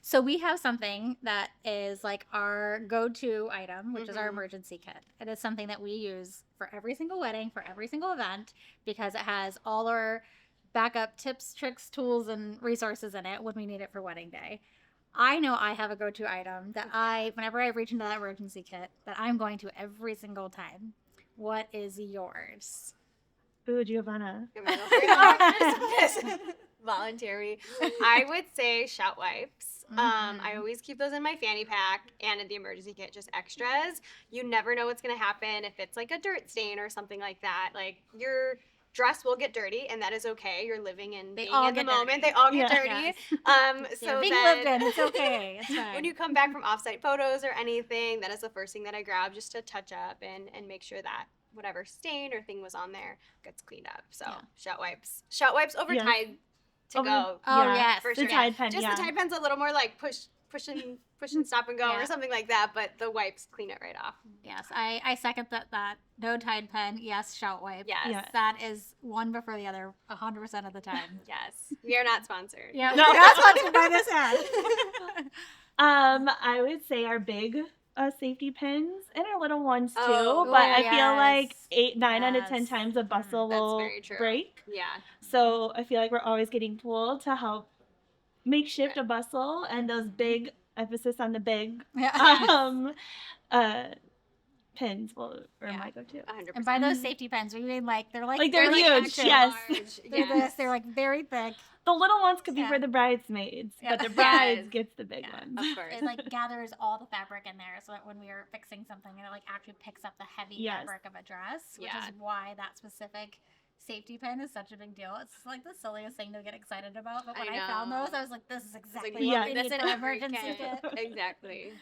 So we have something that is like our go-to item, which is our emergency kit. It is something that we use for every single wedding, for every single event, because it has all our backup tips, tricks, tools, and resources in it when we need it for wedding day. I know I have a go-to item that whenever I reach into that emergency kit, that I'm going to every single time. What is yours? Ooh, Giovanna. Voluntary. I would say shout wipes. I always keep those in my fanny pack and in the emergency kit, just extras. You never know what's going to happen if it's like a dirt stain or something like that. Like your dress will get dirty, and that is okay. You're living in being in the moment. They all get dirty. So being then, lived in, it's okay. It's fine. when you come back from offsite photos or anything, that is the first thing that I grab just to touch up and make sure that whatever stain or thing was on there gets cleaned up. So shout wipes over Tide to go. Oh yes, for the sure. Tide pen. Just the Tide pen's a little more like push and stop and go or something like that. But the wipes clean it right off. Yes, I second that. No Tide pen. Yes, shout wipe. Yes. That is one before the other 100% of the time. Yes, we are not sponsored. Yeah, no, we're not sponsored by this ad. I would say our big safety pins and our little ones too. Oh, but I feel like 9 out of 10 times a bustle That's will very true. break. Yeah. So I feel like we're always getting pulled to help makeshift a bustle, and those big emphasis on the big pins are my go-to. 100%. And by those safety pens, we mean they're they're huge. Yes. They're like very thick. The little ones could be for the bridesmaids, but the brides gets the big ones. Of course. It like gathers all the fabric in there, so that when we are fixing something, it like actually picks up the heavy fabric of a dress, which is why that specific safety pin is such a big deal. It's like the silliest thing to get excited about, but when I found those, I was like, this is exactly what we need for emergency kit. Exactly.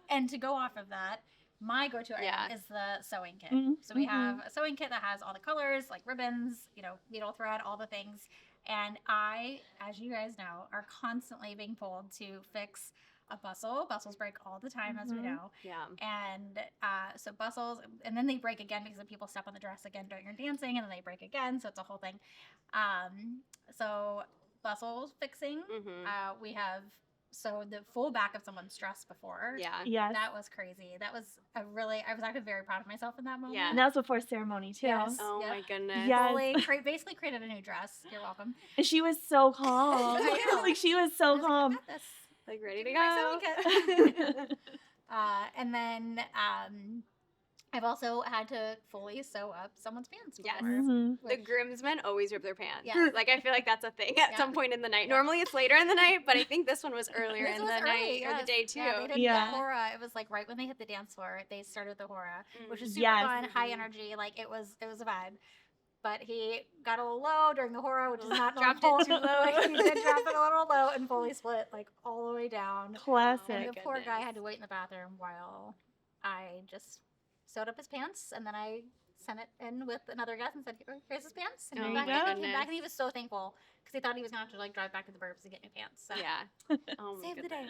And to go off of that, my go-to item is the sewing kit. So we have a sewing kit that has all the colors, like ribbons, needle thread, all the things. And I, as you guys know, are constantly being pulled to fix a bustle. Bustles break all the time, as we know. Yeah. And so bustles, and then they break again because the people step on the dress again during your dancing, and then they break again. So it's a whole thing. So bustles fixing. We have the full back of someone's dress before. Yeah. Yes. That was crazy. That was I was actually very proud of myself in that moment. Yeah. And that was before ceremony too. Yes. Oh my goodness. Yes. Basically created a new dress. You're welcome. And she was so calm. Like she was so calm. Like, I got this. Like ready to go. And then I've also had to fully sew up someone's pants before. Yes. The groomsmen always rip their pants. Yeah. Like I feel like that's a thing at some point in the night. Normally it's later in the night, but I think this one was earlier in the night or the day too. Yeah, they did the hora. It was like right when they hit the dance floor, they started the hora, which was super fun, high energy. Like it was a vibe. But he got a little low during the hora, which is not dropped normal. it too low. He did drop it a little low and fully split like all the way down. Classic. And the poor guy had to wait in the bathroom while I just sewed up his pants, and then I sent it in with another guest and said, "Here's his pants." And he came back and he was so thankful because he thought he was gonna have to like drive back to the burbs to get new pants. So. Yeah. Save the day.